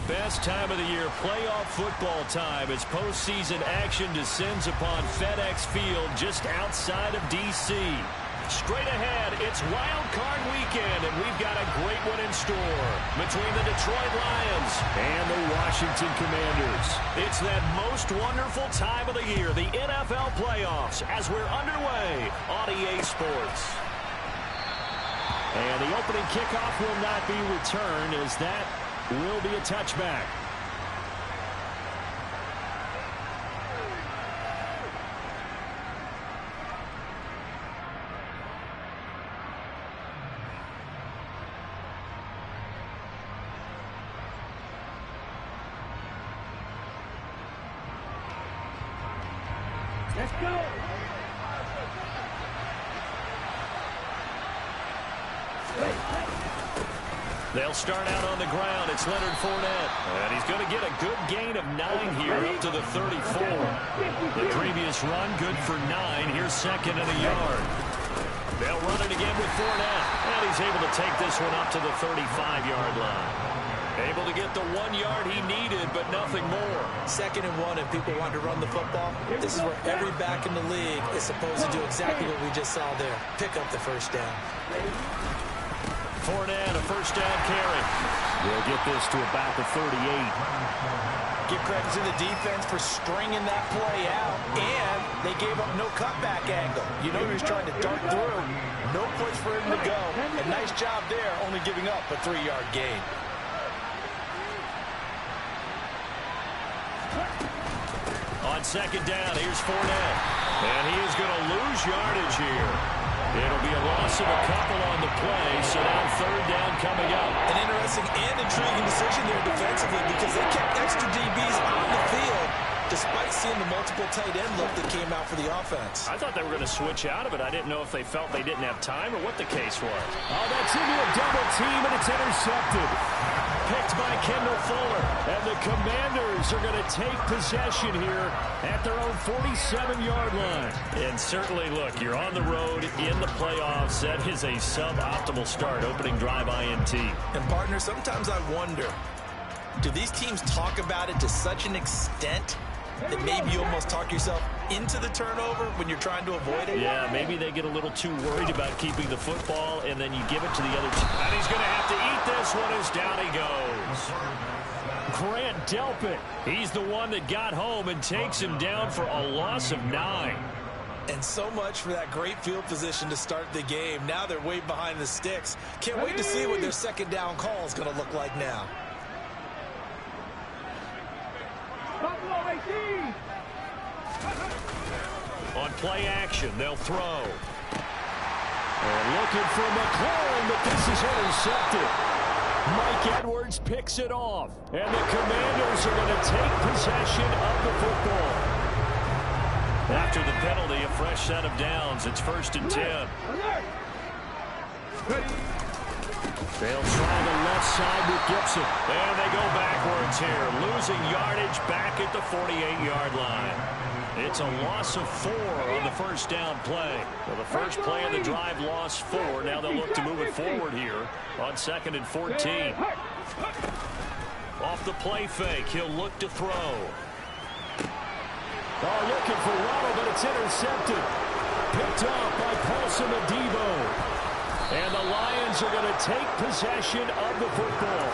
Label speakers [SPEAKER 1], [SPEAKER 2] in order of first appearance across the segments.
[SPEAKER 1] best time of the year, playoff football time, as postseason action descends upon FedEx Field just outside of D.C. Straight ahead, it's Wildcard weekend, and we've got a great one in store between the Detroit Lions and the Washington Commanders. It's that most wonderful time of the year, the NFL playoffs, as we're underway on EA Sports. And the opening kickoff will not be returned, as that will be a touchback.
[SPEAKER 2] Let's go!
[SPEAKER 1] They'll start out on the ground. It's Leonard Fournette. And he's going to get a good gain of 9 here up to the 34. The previous run, good for 9. Here's second and a yard. They'll run it again with Fournette. And he's able to take this one up to the 35-yard line. Able to get the 1 yard he needed, but nothing more.
[SPEAKER 3] 2nd and 1, and people want to run the football. This is where every back in the league is supposed to do exactly what we just saw there. Pick up the first down.
[SPEAKER 1] Fournette, a first down carry. We'll get this to about the 38.
[SPEAKER 3] Give credit to the defense for stringing that play out, and they gave up no cutback angle. You know he was trying to dart through. No place for him to go. A nice job there, only giving up a 3-yard gain.
[SPEAKER 1] On second down, here's Fournette. And he is going to lose yardage here. It'll be a loss of a couple on the play, so now third down coming up.
[SPEAKER 3] An interesting and intriguing decision there defensively, because they kept extra DBs on the field despite seeing the multiple tight end look that came out for the offense.
[SPEAKER 1] I thought they were going to switch out of it. I didn't know if they felt they didn't have time or what the case was.
[SPEAKER 2] Oh, that's into a double team, and it's intercepted.
[SPEAKER 1] Picked by Kendall Fuller. And the Commanders are going to take possession here at their own 47-yard line. And certainly, look, you're on the road in the playoffs. That is a suboptimal start, opening drive INT.
[SPEAKER 3] And, partner, sometimes I wonder, do these teams talk about it to such an extent that maybe you almost talk yourself into the turnover when you're trying to avoid it?
[SPEAKER 1] Yeah, maybe they get a little too worried about keeping the football, and then you give it to the other team. And he's going to have to eat this one as down he goes. Grant Delpit, he's the one that got home and takes him down for a loss of 9.
[SPEAKER 3] And so much for that great field position to start the game. Now they're way behind the sticks. Can't wait to see what their second down call is going to look like now.
[SPEAKER 1] On play action, they'll throw. And looking for McLaurin, but this is intercepted. Mike Edwards picks it off. And the Commanders are going to take possession of the football. After the penalty, a fresh set of downs. It's 1st and 10. They'll try the left side with Gibson. And they go backwards here, losing yardage back at the 48-yard line. It's a loss of 4 on the first down play. Well, the first play of the drive lost 4. Now they'll look to move it forward here on 2nd and 14. Off the play fake, he'll look to throw.
[SPEAKER 2] Oh, looking for Waddle, but it's intercepted. Picked up by Paulson Adebo. And the Lions are going to take possession of the football.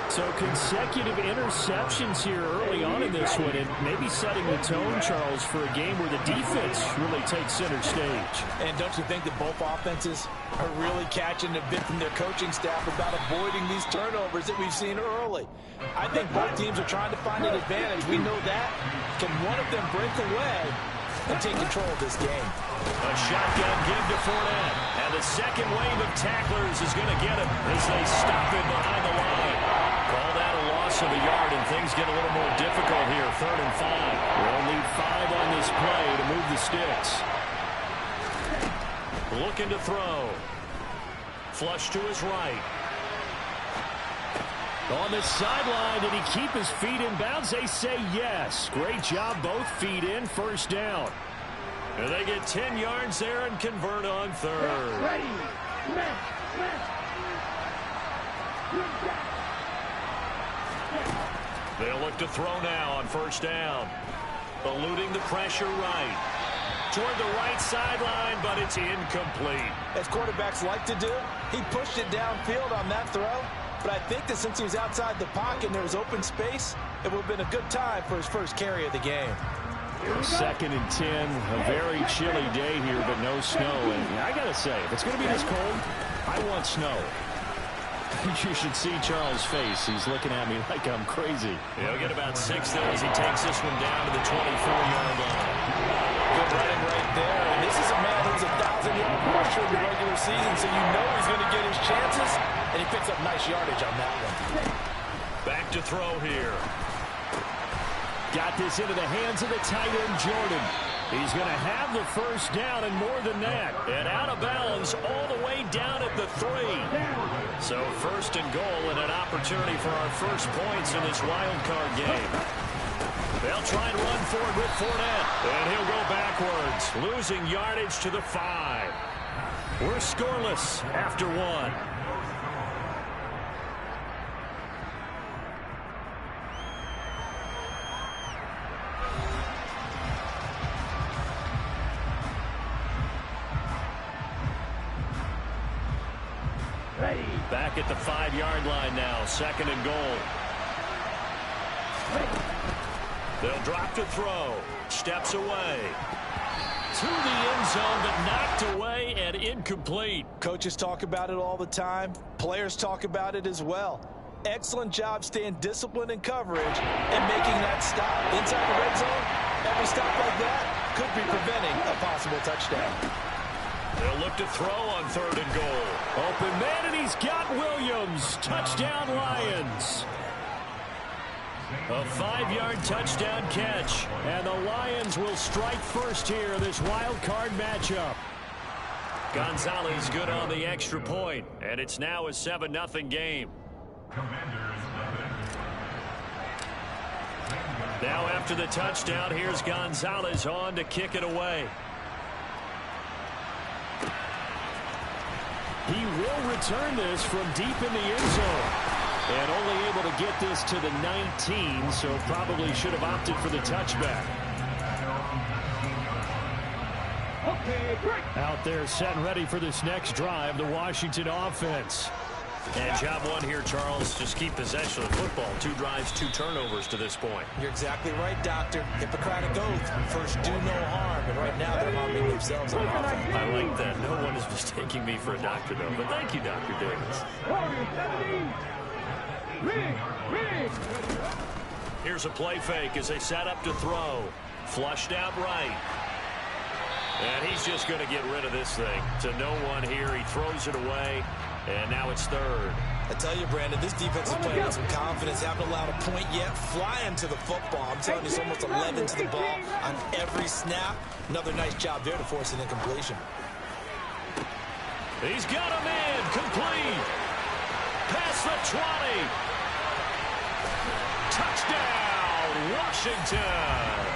[SPEAKER 2] So consecutive interceptions here early on in this one, and maybe setting the tone, Charles, for a game where the defense really takes center stage.
[SPEAKER 3] And don't you think that both offenses are really catching a bit from their coaching staff about avoiding these turnovers that we've seen early? I think both teams are trying to find an advantage. We know that. Can one of them break away and take control of this game?
[SPEAKER 1] A shotgun give to Fournette. And the second wave of tacklers is going to get him as they stop him behind the line. Call that a loss of a yard, and things get a little more difficult here. 3rd and 5. We'll need 5 on this play to move the sticks. Looking to throw. Flush to his right. On the sideline, did he keep his feet in bounds? They say yes. Great job, both feet in, first down. And they get 10 yards there and convert on 3rd.
[SPEAKER 2] Ready.
[SPEAKER 1] They'll look to throw now on first down. Eluding the pressure right. Toward the right sideline, but it's incomplete.
[SPEAKER 3] As quarterbacks like to do, he pushed it downfield on that throw. But I think that since he was outside the pocket and there was open space, it would have been a good time for his first carry of the game.
[SPEAKER 2] 2nd and 10, a very chilly day here, but no snow. And I got to say, if it's going to be this cold, I want snow. You should see Charles' face. He's looking at me like I'm crazy.
[SPEAKER 1] He'll get about 6 there as he takes this one down to the 24-yard line.
[SPEAKER 3] Good running right there. And this is a man who's a 1,000-yard rusher in the regular season, so you know he's going to get his chances. And he picks up nice yardage on that one.
[SPEAKER 1] Back to throw here.
[SPEAKER 2] Got this into the hands of the tight end, Jordan. He's going to have the first down and more than that. And out of bounds all the way down at the 3. So 1st and goal and an opportunity for our first points in this wild card game. They'll try and run forward with Fournette. And he'll go backwards, losing yardage to the 5. We're scoreless after 1. Back at the 5-yard line now, 2nd and goal. They'll drop to throw. Steps away. To the end zone, but knocked away and incomplete.
[SPEAKER 3] Coaches talk about it all the time. Players talk about it as well. Excellent job staying disciplined in coverage and making that stop. Inside the red zone, every stop like that could be preventing a possible touchdown.
[SPEAKER 1] They'll look to throw on 3rd and goal.
[SPEAKER 2] Open man, and he's got Williams. Touchdown, Lions. A 5-yard touchdown catch. And the Lions will strike first here in this wild card matchup.
[SPEAKER 1] Gonzalez good on the extra point. And it's now a 7-0 game. Now after the touchdown, here's Gonzalez on to kick it away.
[SPEAKER 2] He will return this from deep in the end zone. And only able to get this to the 19, so probably should have opted for the touchback. Out there set and ready for this next drive, the Washington offense.
[SPEAKER 1] And job one here, Charles, just keep possession of the football. 2 drives, 2 turnovers to this point.
[SPEAKER 3] You're exactly right, Doctor. Hippocratic oath. First, do no harm. And right now, they're harming themselves on offense.
[SPEAKER 1] I like that. No one is mistaking me for a doctor, though. But thank you, Dr. Davis. Here's a play fake as they set up to throw. Flushed out right. And he's just going to get rid of this thing. To no one here. He throws it away. And now it's 3rd.
[SPEAKER 3] I tell you, Brandon, this defense is playing with some confidence. Haven't allowed a point yet. Flying to the football. I'm telling you, it's almost 11 to the ball on every snap. Another nice job there to force an incompletion.
[SPEAKER 1] He's got a man. Complete. Past the 20. Touchdown, Washington.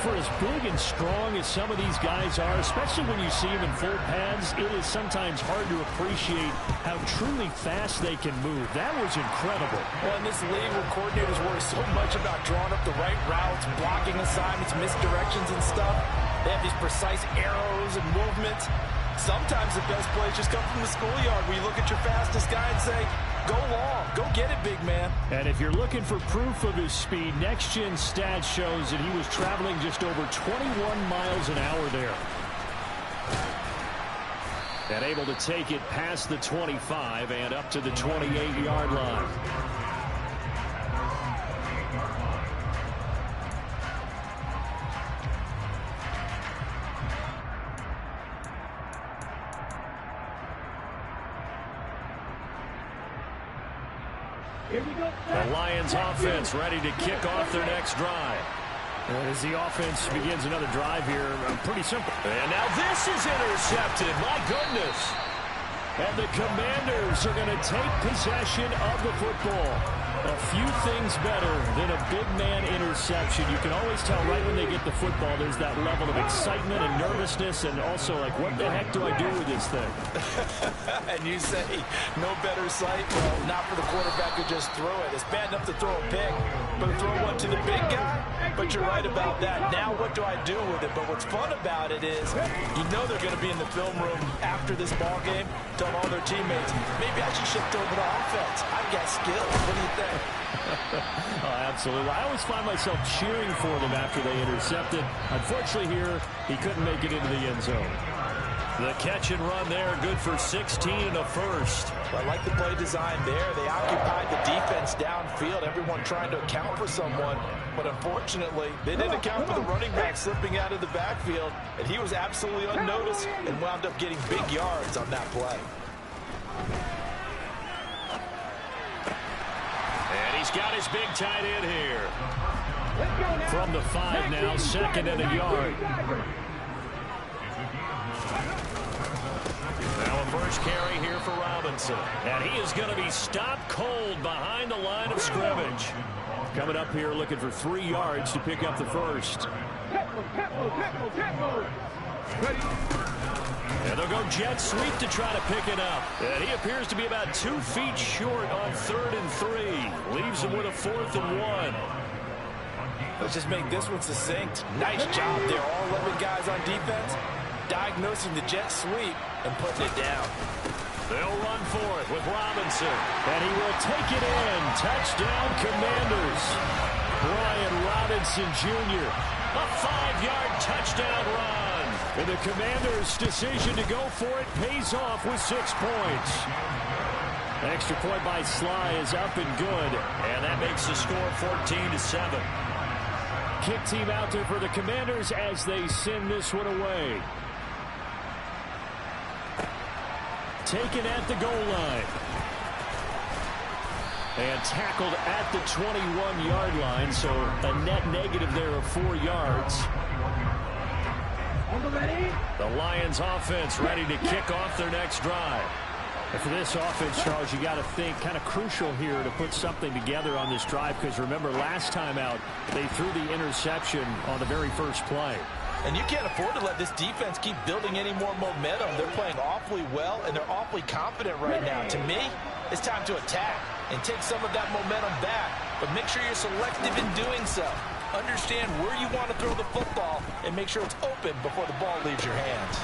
[SPEAKER 2] For as big and strong as some of these guys are, especially when you see them in full pads, it is sometimes hard to appreciate how truly fast they can move. That was incredible.
[SPEAKER 3] Well, in this league where coordinators worry so much about drawing up the right routes, blocking assignments, misdirections and stuff, they have these precise arrows and movements. Sometimes the best plays just come from the schoolyard where you look at your fastest guy and say, go long, go get it, big man.
[SPEAKER 2] And if you're looking for proof of his speed, Next Gen Stats shows that he was traveling just over 21 miles an hour there. And able to take it past the 25 and up to the 28-yard line. The Lions offense ready to kick off their next drive. And as the offense begins another drive here, pretty simple.
[SPEAKER 1] And now this is intercepted. My goodness.
[SPEAKER 2] And the Commanders are going to take possession of the football. A few things better than a big man interception. You can always tell right when they get the football, there's that level of excitement and nervousness, and also like, what the heck do I do with this thing?
[SPEAKER 3] And you say, no better sight? Well, not for the quarterback who just threw it. It's bad enough to throw a pick, but to throw one to the big guy? But you're right about that. Now what do I do with it? But what's fun about it is, you know they're going to be in the film room after this ball game, telling all their teammates, maybe I should shift over to offense. I've got skills. What do you think?
[SPEAKER 2] Oh, absolutely. I always find myself cheering for them after they intercepted. Unfortunately here, he couldn't make it into the end zone.
[SPEAKER 1] The catch and run there, good for 16 and a first.
[SPEAKER 3] Well, I like the play design there. They occupied the defense downfield, everyone trying to account for someone. But unfortunately, they didn't account for the running back slipping out of the backfield, and he was absolutely unnoticed and wound up getting big yards on that play.
[SPEAKER 1] And he's got his big tight end here.
[SPEAKER 2] From the 5 now, 2nd and a yard.
[SPEAKER 1] Now a first carry here for Robinson. And he is going to be stopped cold behind the line of scrimmage.
[SPEAKER 2] Coming up here looking for 3 yards to pick up the first.
[SPEAKER 1] And they'll go jet sweep to try to pick it up. And he appears to be about 2 feet short on 3rd and 3. Leaves him with a 4th and 1.
[SPEAKER 3] Let's just make this one succinct. Nice job there. All 11 guys on defense diagnosing the jet sweep and putting it down.
[SPEAKER 1] They'll run for it with Robinson.
[SPEAKER 2] And he will take it in. Touchdown, Commanders. Brian Robinson Jr.
[SPEAKER 1] A 5-yard touchdown run.
[SPEAKER 2] And the Commanders' decision to go for it pays off with 6 points. Extra point by Sly is up and good.
[SPEAKER 1] And that makes the score 14-7.
[SPEAKER 2] Kick team out there for the Commanders as they send this one away. Taken at the goal line. And tackled at the 21-yard line, so a net negative there of 4 yards.
[SPEAKER 1] The Lions offense ready to kick off their next drive.
[SPEAKER 2] And for this offense, Charles, you got to think kind of crucial here to put something together on this drive, because remember last time out they threw the interception on the very first play.
[SPEAKER 3] And you can't afford to let this defense keep building any more momentum. They're playing awfully well, and they're awfully confident right now. To me, it's time to attack and take some of that momentum back, but make sure you're selective in doing so. Understand where you want to throw the football and make sure it's open before the ball leaves your hands.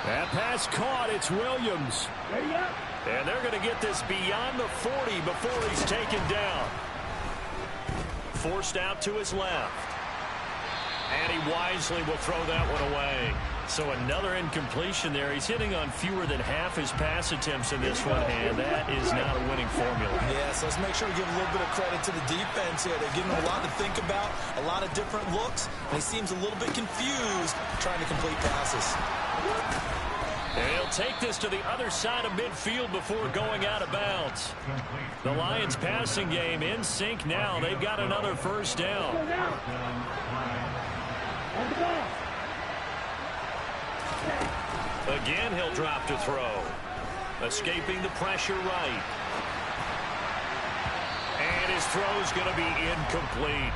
[SPEAKER 2] That pass caught. It's Williams.
[SPEAKER 1] And they're going to get this beyond the 40 before he's taken down. Forced out to his left. And he wisely will throw that one away. So another incompletion there. He's hitting on fewer than half his pass attempts in this one, and that is not a winning formula.
[SPEAKER 3] Yes, let's make sure we give a little bit of credit to the defense here. They're giving him a lot to think about, a lot of different looks, and he seems a little bit confused trying to complete passes.
[SPEAKER 1] And he'll take this to the other side of midfield before going out of bounds. The Lions passing game in sync now. They've got another first down. Again, he'll drop to throw. Escaping the pressure right. And his throw's going to be incomplete.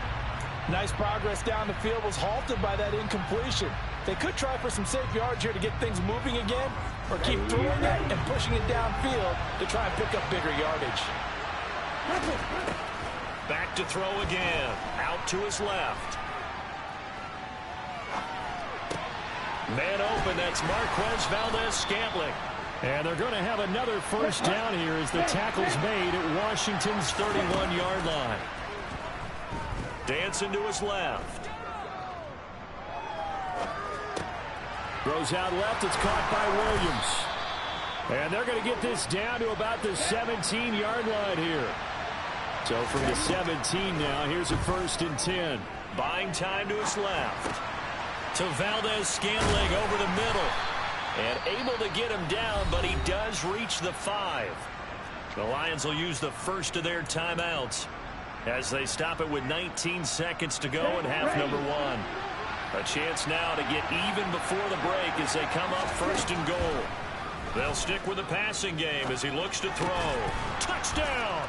[SPEAKER 3] Nice progress down the field, was halted by that incompletion. They could try for some safe yards here to get things moving again, or keep throwing it and pushing it downfield to try and pick up bigger yardage.
[SPEAKER 1] Back to throw again. Out to his left. Man open, that's Marquez Valdez-Scantling.
[SPEAKER 2] And they're going to have another first down here as the tackle's made at Washington's 31-yard line.
[SPEAKER 1] Dancing to his left.
[SPEAKER 2] Throws out left, it's caught by Williams. And they're going to get this down to about the 17-yard line here. So from the 17 now, here's a 1st and 10.
[SPEAKER 1] Buying time to his left. To Valdez-Scantling over the middle. And able to get him down, but he does reach the 5. The Lions will use the first of their timeouts as they stop it with 19 seconds to go in half number 1. A chance now to get even before the break as they come up 1st and goal. They'll stick with the passing game as he looks to throw. Touchdown!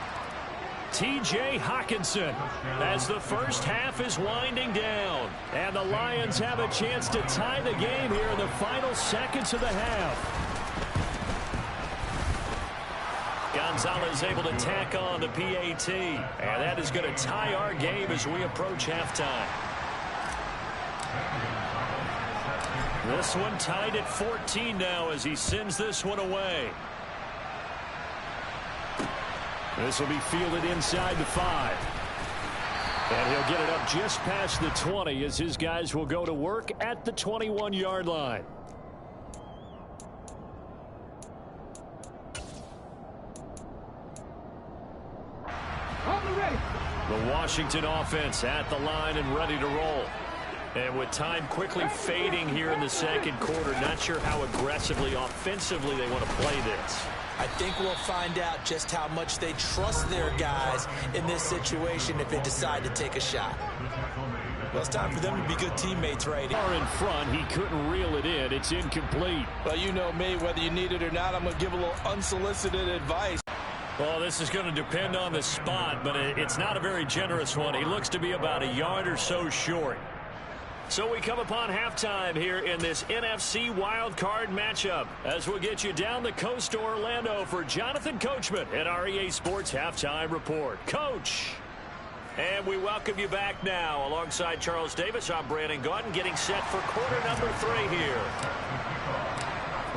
[SPEAKER 2] T.J. Hawkinson, as the first half is winding down. And the Lions have a chance to tie the game here in the final seconds of the half. Gonzalez able to tack on the PAT. And that is going to tie our game as we approach halftime. This one tied at 14 now as he sends this one away. This will be fielded inside the 5. And he'll get it up just past the 20 as his guys will go to work at the 21-yard line. The Washington offense at the line and ready to roll. And with time quickly fading here in the second quarter, not sure how aggressively, offensively they want to play this.
[SPEAKER 3] I think we'll find out just how much they trust their guys in this situation if they decide to take a shot. Well, it's time for them to be good teammates right here.
[SPEAKER 2] Far in front, he couldn't reel it in. It's incomplete.
[SPEAKER 3] Well, you know me, whether you need it or not, I'm going to give a little unsolicited advice.
[SPEAKER 2] Well, this is going to depend on the spot, but it's not a very generous one. He looks to be about a yard or so short. So we come upon halftime here in this NFC wildcard matchup as we'll get you down the coast to Orlando for Jonathan Coachman at our EA Sports Halftime Report. Coach! And we welcome you back now. Alongside Charles Davis, I'm Brandon Gaudin getting set for quarter number 3 here.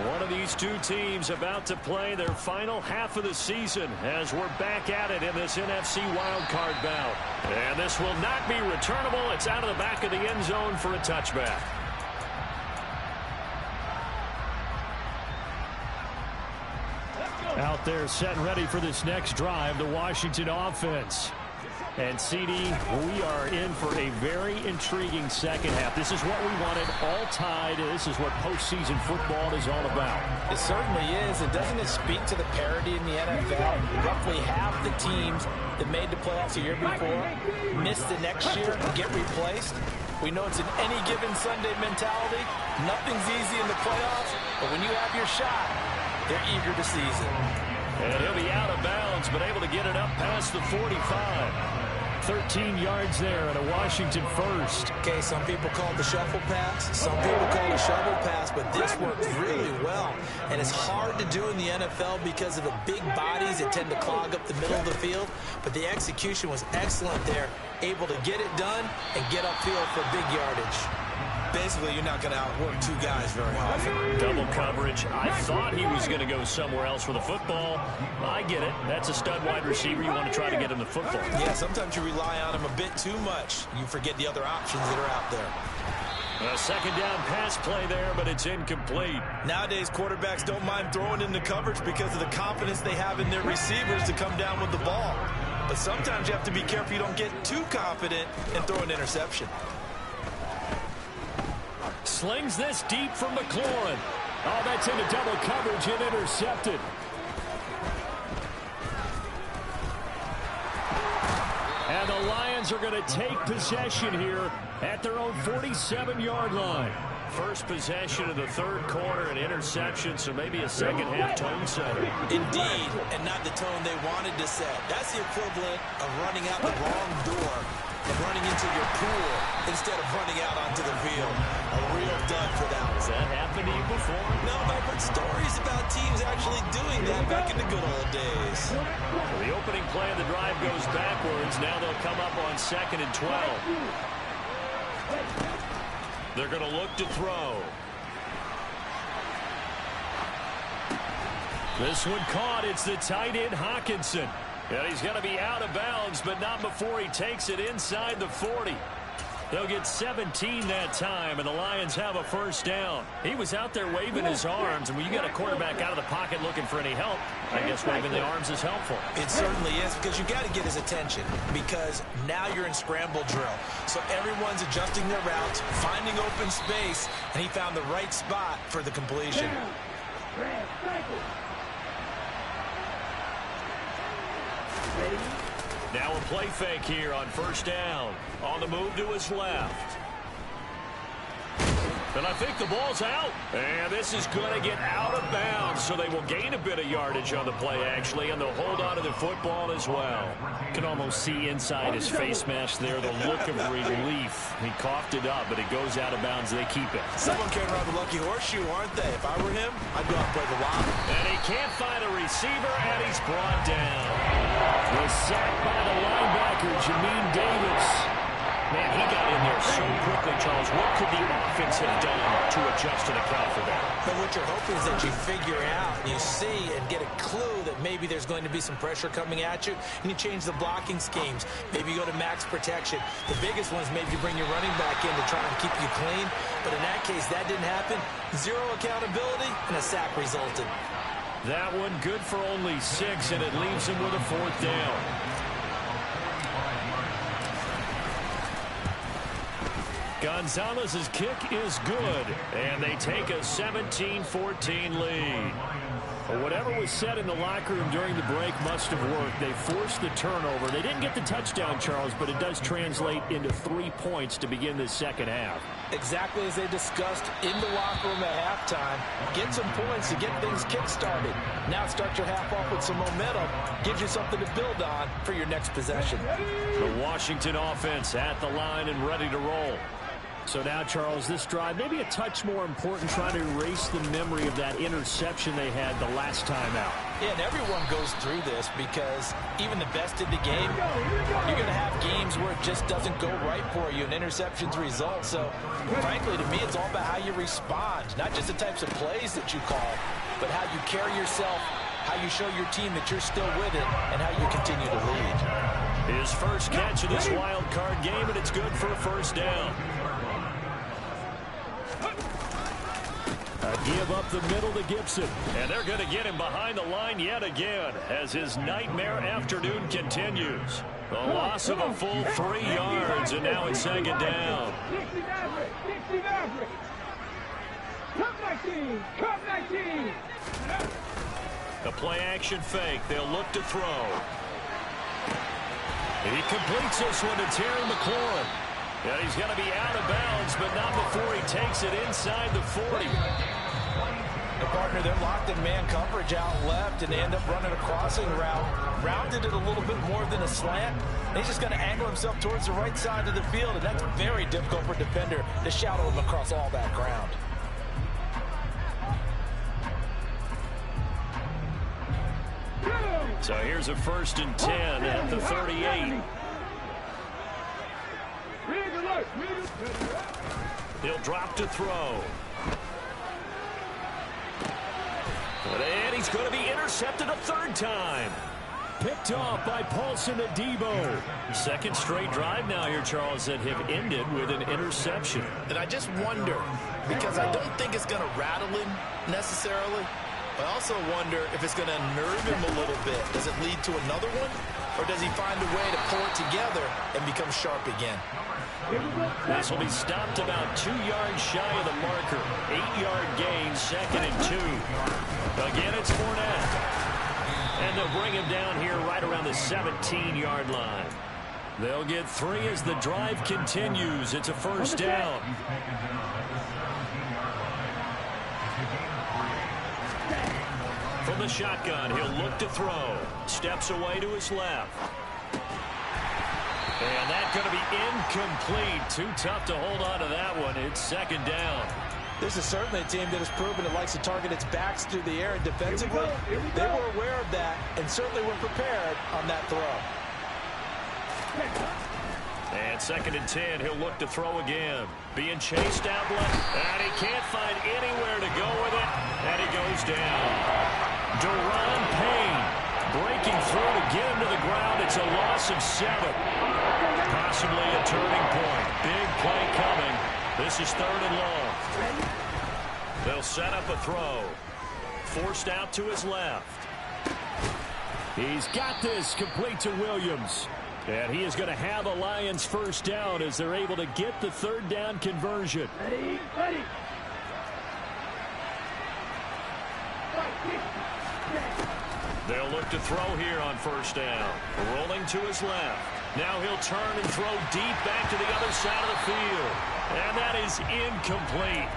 [SPEAKER 2] One of these two teams about to play their final half of the season as we're back at it in this NFC wildcard bout. And this will not be returnable. It's out of the back of the end zone for a touchback. Out there set and ready for this next drive, the Washington offense. And, CD, we are in for a very intriguing second half. This is what we wanted, all tied. This is what postseason football is all about.
[SPEAKER 3] It certainly is. And doesn't it speak to the parity in the NFL? Roughly half the teams that made the playoffs a year before miss the next year and get replaced. We know it's an any given Sunday mentality. Nothing's easy in the playoffs, but when you have your shot, they're eager to seize it.
[SPEAKER 2] And he'll be out of bounds, but able to get it up past the 45. 13 yards there and a Washington first.
[SPEAKER 3] Okay, some people call it the shuffle pass. Some people call it a shovel pass, but this worked really well. And it's hard to do in the NFL because of the big bodies that tend to clog up the middle of the field. But the execution was excellent there. Able to get it done and get upfield for big yardage. Basically, you're not going to outwork two guys very often.
[SPEAKER 2] Double coverage. I thought he was going to go somewhere else with the football. I get it. That's a stud wide receiver. You want to try to get him the football.
[SPEAKER 3] Yeah, sometimes you rely on him a bit too much. You forget the other options that are out there.
[SPEAKER 2] A second down pass play there, but it's incomplete.
[SPEAKER 3] Nowadays, quarterbacks don't mind throwing into coverage because of the confidence they have in their receivers to come down with the ball. But sometimes you have to be careful you don't get too confident and throw an interception.
[SPEAKER 2] Slings this deep from McLaurin. Oh, that's into double coverage and intercepted. And the Lions are going to take possession here at their own 47-yard line. First possession of the third quarter, an interception, so maybe a second-half tone setter.
[SPEAKER 3] Indeed, and not the tone they wanted to set. That's the equivalent of running out the wrong door and running into your pool instead of running out onto the field. A real dud for that one.
[SPEAKER 2] Has that happened to you before?
[SPEAKER 3] No, but I've heard stories about teams actually doing that back in the good old days.
[SPEAKER 2] Well, the opening play of the drive goes backwards. Now they'll come up on 2nd and 12. They're going to look to throw. This one caught. It's the tight end Hawkinson. And he's going to be out of bounds, but not before he takes it inside the 40. They'll get 17 that time, and the Lions have a first down. He was out there waving his arms, and when you got a quarterback out of the pocket looking for any help, I guess waving the arms is helpful.
[SPEAKER 3] It certainly is, because you got to get his attention, because now you're in scramble drill. So everyone's adjusting their routes, finding open space, and he found the right spot for the completion.
[SPEAKER 2] Now a play fake here on first down. On the move to his left.
[SPEAKER 1] And I think the ball's out. And this is going to get out of bounds, so they will gain a bit of yardage on the play, actually, and they'll hold on to the football as well. Can almost see inside his face mask there the look of relief. He coughed it up, but it goes out of bounds. They keep it.
[SPEAKER 3] Someone came around the lucky horseshoe, aren't they? If I were him, I'd go out and play the line.
[SPEAKER 1] And he can't find a receiver, and he's brought down. Was sacked by the linebacker, Jamin Davis. Man, he got in there so quickly, Charles. What could the offense have done to adjust and account for that?
[SPEAKER 3] But what you're hoping is that you figure out, you see, and get a clue that maybe there's going to be some pressure coming at you, and you change the blocking schemes. Maybe you go to max protection. The biggest one is maybe you bring your running back in to try and keep you clean. But in that case, that didn't happen. Zero accountability, and a sack resulted.
[SPEAKER 1] That one good for only 6, and it leaves him with a 4th down. Gonzalez's kick is good, and they take a 17-14 lead. Well, whatever was said in the locker room during the break must have worked. They forced the turnover. They didn't get the touchdown, Charles, but it does translate into 3 points to begin this second half.
[SPEAKER 3] Exactly as they discussed in the locker room at halftime. Get some points to get things kick-started. Now start your half off with some momentum. Gives you something to build on for your next possession.
[SPEAKER 1] The Washington offense at the line and ready to roll. So now, Charles, this drive maybe a touch more important, trying to erase the memory of that interception they had the last time out.
[SPEAKER 3] Yeah, and everyone goes through this because even the best in the game, you're going to have games where it just doesn't go right for you and interceptions result. So, frankly, to me, it's all about how you respond, not just the types of plays that you call, but how you carry yourself, how you show your team that you're still with it, and how you continue to lead.
[SPEAKER 1] His first catch of this wild card game, and it's good for a 1st down. A give up the middle to Gibson. And they're going to get him behind the line yet again as his nightmare afternoon continues. The loss of a full 3 yards, and now it's 2nd down. The play-action fake. They'll look to throw. He completes this one to Terry McLaurin. And he's going to be out of bounds, but not before he takes it inside the 40.
[SPEAKER 3] The partner, they're locked in man coverage out left, and they end up running a crossing route. Rounded it a little bit more than a slant. And he's just going to angle himself towards the right side of the field, and that's very difficult for a defender to shadow him across all that ground.
[SPEAKER 1] So here's a 1st and 10 at the 38. He'll drop to throw. And he's going to be intercepted a 3rd time. Picked off by Paulson Adebo. 2nd straight drive now here, Charles, that have ended with an interception.
[SPEAKER 4] And I just wonder, because I don't think it's going to rattle him necessarily. I also wonder if it's going to unnerve him a little bit. Does it lead to another one? Or does he find a way to pull it together and become sharp again?
[SPEAKER 1] This will be stopped about 2 yards shy of the marker. 8-yard gain, 2nd and 2. Again, it's Fournette. And they'll bring him down here right around the 17-yard line. They'll get 3 as the drive continues. It's a 1st down. From the shotgun, he'll look to throw. Steps away to his left. And that's going to be incomplete. Too tough to hold on to that one. It's 2nd down.
[SPEAKER 3] This is certainly a team that has proven it likes to target its backs through the air and defensively. They were aware of that and certainly were prepared on that throw.
[SPEAKER 1] And 2nd and 10, he'll look to throw again. Being chased out left, and he can't find anywhere to go with it, and he goes down. Deron Payne breaking through to get him to the ground. It's a loss of 7. Possibly a turning point. Big play coming. This is 3rd and long. They'll set up a throw. Forced out to his left. He's got this, complete to Williams. And he is going to have a Lions 1st down as they're able to get the 3rd down conversion.
[SPEAKER 2] Ready.
[SPEAKER 1] They'll look to throw here on 1st down. Rolling to his left. Now he'll turn and throw deep back to the other side of the field. And that is incomplete.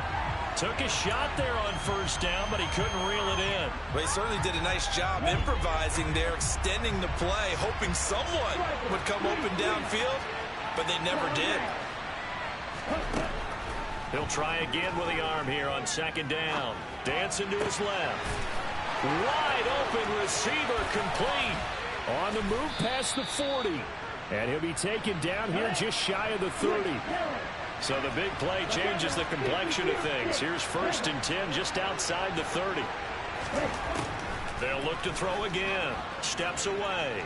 [SPEAKER 1] Took a shot there on first down, but he couldn't reel it in.
[SPEAKER 3] Well, he certainly did a nice job improvising there, extending the play, hoping someone would come open downfield, but they never did.
[SPEAKER 1] He'll try again with the arm here on second down. Dancing to his left. Wide open receiver complete.
[SPEAKER 2] On the move past the 40. And he'll be taken down here just shy of the 30.
[SPEAKER 1] So the big play changes the complexion of things. Here's 1st and 10 just outside the 30. They'll look to throw again. Steps away.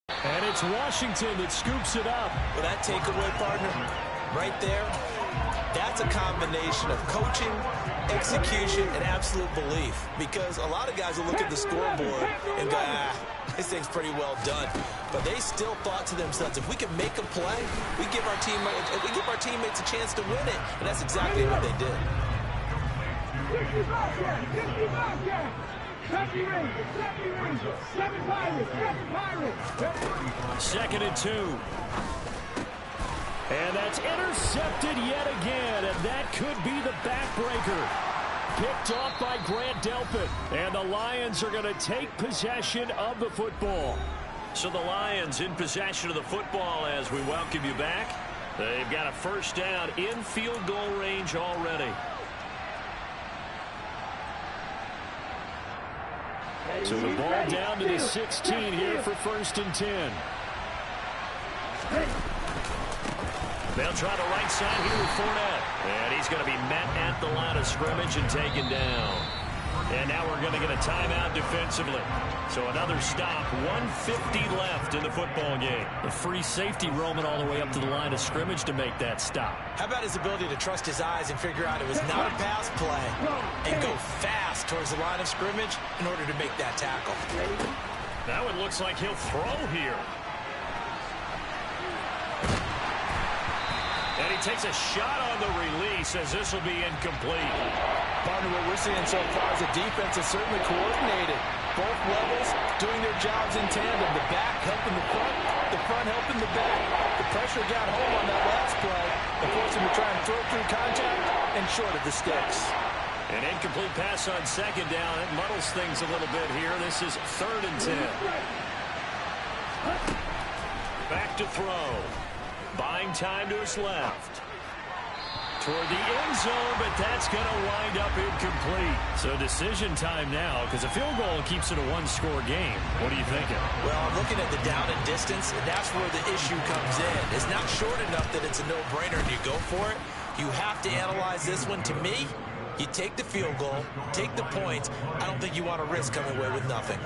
[SPEAKER 2] And it's Washington that scoops it up.
[SPEAKER 3] Well, that takeaway, partner, right there, that's a combination of coaching, execution, and absolute belief. Because a lot of guys will look at the scoreboard and go, this thing's pretty well done. But they still thought to themselves, if we can make a play, we give our teammates a chance to win it. And that's exactly what they did.
[SPEAKER 2] 2nd and 2. And that's intercepted yet again, and that could be the backbreaker. Picked off by Grant Delpit, and the Lions are going to take possession of the football.
[SPEAKER 1] So the Lions in possession of the football as we welcome you back. They've got a first down in field goal range already.
[SPEAKER 2] So the ball down to the 16 here for 1st and 10.
[SPEAKER 1] They'll try the right side here with Fournette. And he's going to be met at the line of scrimmage and taken down. And now we're going to get a timeout defensively. So another stop, 1:50 left in the football game.
[SPEAKER 2] The free safety roaming all the way up to the line of scrimmage to make that stop.
[SPEAKER 3] How about his ability to trust his eyes and figure out it was not a pass play and go fast towards the line of scrimmage in order to make that tackle.
[SPEAKER 1] Now it looks like he'll throw here. And he takes a shot on the release as this will be incomplete.
[SPEAKER 3] Partner, what we're seeing so far is the defense is certainly coordinated. Both levels doing their jobs in tandem. The back helping the front helping the back. The pressure got home on that last play and forced him to try and throw through contact and short of the sticks.
[SPEAKER 1] An incomplete pass on second down. It muddles things a little bit here. This is 3rd and 10. Back to throw. Buying time to his left. Toward the end zone, but that's going to wind up incomplete.
[SPEAKER 2] So decision time now, because a field goal keeps it a one-score game. What are you thinking?
[SPEAKER 3] Well, I'm looking at the down and distance, and that's where the issue comes in. It's not short enough that it's a no-brainer and you go for it. You have to analyze this one. To me, you take the field goal, take the points. I don't think you want to risk coming away with nothing.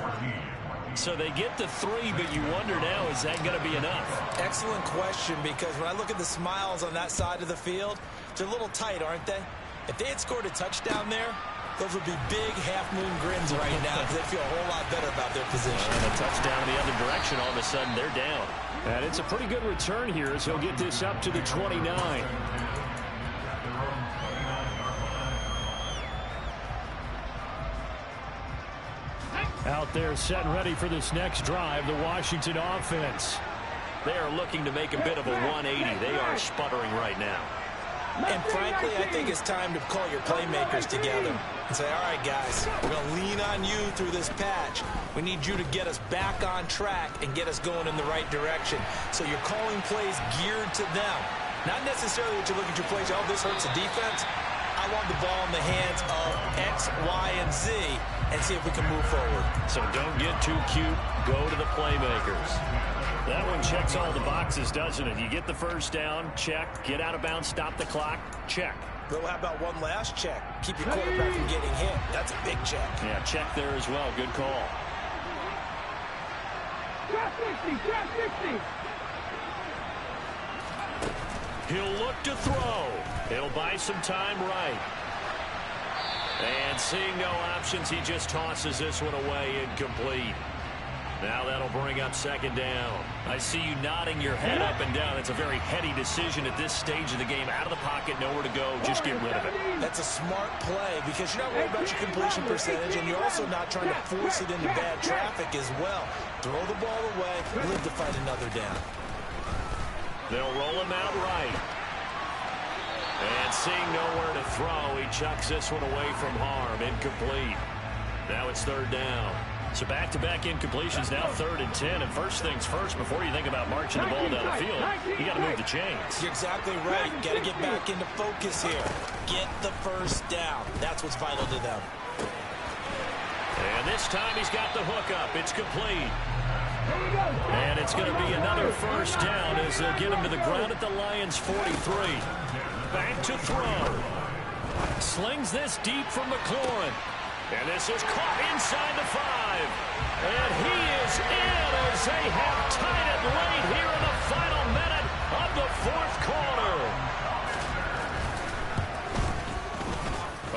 [SPEAKER 1] So they get the 3, but you wonder now, is that going to be enough?
[SPEAKER 3] Excellent question, because when I look at the smiles on that side of the field, they're a little tight, aren't they? If they had scored a touchdown there, those would be big half-moon grins right now because they feel a whole lot better about their position.
[SPEAKER 1] And a touchdown in the other direction, all of a sudden they're down.
[SPEAKER 2] And it's a pretty good return here as he'll get this up to the 29. Out there set and ready for this next drive, the Washington offense.
[SPEAKER 1] They are looking to make a bit of a 180. They are sputtering right now.
[SPEAKER 3] And frankly, I think it's time to call your playmakers together and say, all right, guys, we're going to lean on you through this patch. We need you to get us back on track and get us going in the right direction. So you're calling plays geared to them. Not necessarily that you look at your plays, oh, this hurts the defense. I want the ball in the hands of X, Y, and Z and see if we can move forward.
[SPEAKER 1] So don't get too cute. Go to the playmakers.
[SPEAKER 2] That one checks all the boxes, doesn't it? You get the first down, check. Get out of bounds, stop the clock, check.
[SPEAKER 3] Well, how about one last check? Keep your quarterback from getting hit. That's a big check.
[SPEAKER 2] Yeah, check there as well. Good call.
[SPEAKER 5] Drop 60, drop 60.
[SPEAKER 1] He'll look to throw. He'll buy some time right. And seeing no options, he just tosses this one away incomplete. Now that'll bring up second down. I see you nodding your head up and down. It's a very heady decision at this stage of the game. Out of the pocket, nowhere to go. Just get rid of it.
[SPEAKER 3] That's a smart play because you're not worried about your completion percentage, and you're also not trying to force it into bad traffic as well. Throw the ball away, live to fight another down.
[SPEAKER 1] They'll roll him out right. And seeing nowhere to throw, he chucks this one away from harm. Incomplete. Now it's third down. So back-to-back incompletions, now 3rd and 10. And first things first, before you think about marching the ball down the field, you got to move the chains.
[SPEAKER 3] You're exactly right. Got to get back into focus here. Get the first down. That's what's vital to them.
[SPEAKER 1] And this time he's got the hook up. It's complete. And it's going to be another first down as they'll get him to the ground at the Lions' 43. Back to throw. Slings this deep from McLaurin. And this is caught inside the 5. And he is in as they have tied it late here in the final minute of the 4th quarter.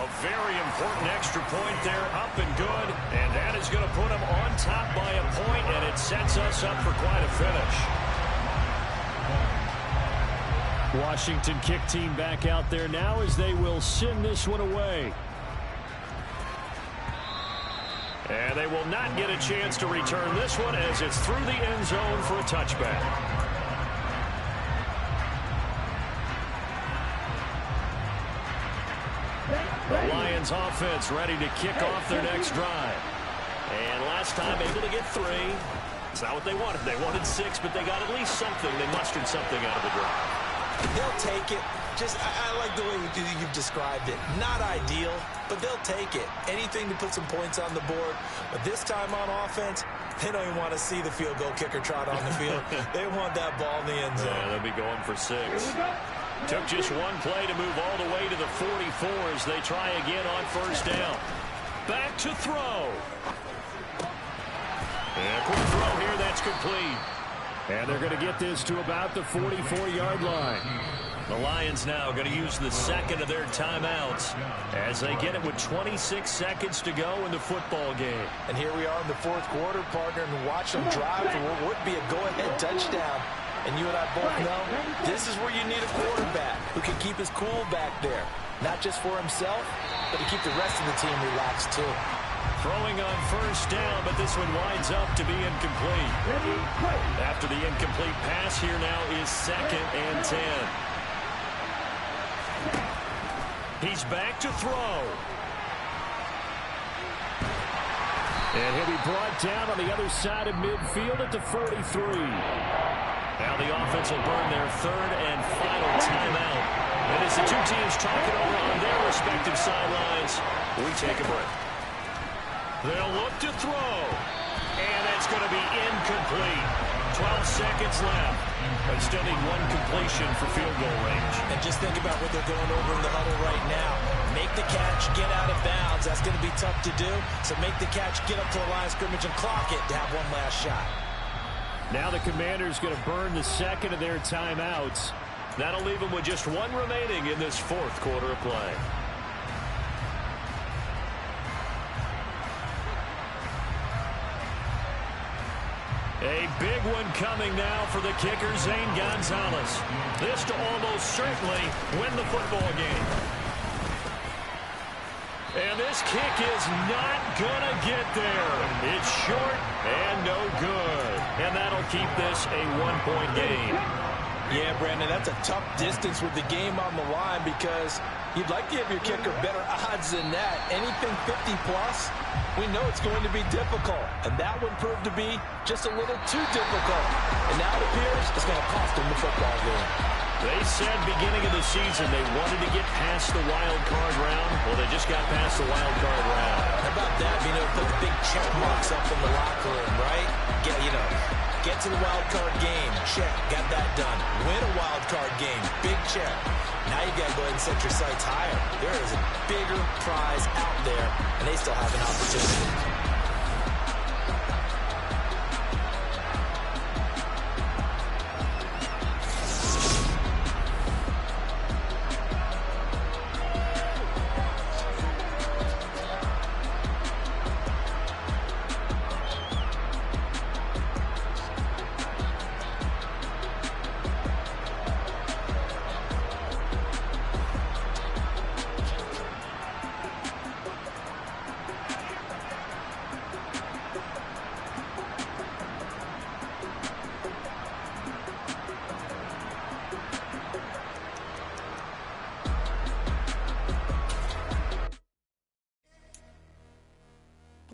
[SPEAKER 1] A very important extra point there, up and good. And that is going to put them on top by a point, and it sets us up for quite a finish.
[SPEAKER 2] Washington kick team back out there now as they will send this one away.
[SPEAKER 1] And they will not get a chance to return this one as it's through the end zone for a touchback. The Lions offense ready to kick off their next drive. And last time able to get 3. It's not what they wanted. They wanted 6, but they got at least something. They mustered something out of the drive.
[SPEAKER 3] They'll take it. I like the way you've described it. Not ideal, but they'll take it. Anything to put some points on the board. But this time on offense, they don't even want to see the field goal kicker trot on the field. They want that ball in the end zone.
[SPEAKER 1] Yeah, they'll be going for 6. Took just one play to move all the way to the 44 as they try again on first down. Back to throw. And a quick throw here, that's complete.
[SPEAKER 2] And they're going to get this to about the 44-yard line.
[SPEAKER 1] The Lions now going to use the second of their timeouts as they get it with 26 seconds to go in the football game.
[SPEAKER 3] And here we are in the 4th quarter, partner, and watch them drive for what would be a go-ahead touchdown. And you and I both know this is where you need a quarterback who can keep his cool back there. Not just for himself, but to keep the rest of the team relaxed too.
[SPEAKER 1] Throwing on first down, but this one winds up to be incomplete. After the incomplete pass, here now is 2nd and 10. He's back to throw.
[SPEAKER 2] And he'll be brought down on the other side of midfield at the 43.
[SPEAKER 1] Now the offense will burn their 3rd and final timeout. And as the two teams talk it over on their respective sidelines, we take a break. They'll look to throw. And it's going to be incomplete. 12 seconds left. But still need one completion for field goal range.
[SPEAKER 3] And just think about what they're going over in the huddle right now. Make the catch, get out of bounds. That's going to be tough to do. So make the catch, get up to the line of scrimmage, and clock it to have one last shot.
[SPEAKER 2] Now the Commanders going to burn the second of their timeouts.
[SPEAKER 1] That'll leave them with just one remaining in this 4th quarter of play. A big one coming now for the kicker, Zane Gonzalez. This to almost certainly win the football game. And this kick is not going to get there. It's short and no good. And that'll keep this a 1-point game.
[SPEAKER 3] Yeah, Brandon, that's a tough distance with the game on the line because you'd like to give your kicker better odds than that. Anything 50-plus, we know it's going to be difficult. And that one proved to be just a little too difficult. And now it appears it's going to cost them the football game.
[SPEAKER 1] They said beginning of the season they wanted to get past the wild card round. Well, they just got past the wild card round.
[SPEAKER 3] How about that? Being able to put big check marks up in the locker room, right? Get to the wild card game. Check. Got that done. Win a wild card game. Big check. Now you got to go ahead and set your sights higher. There is a bigger prize out there, and they still have an opportunity.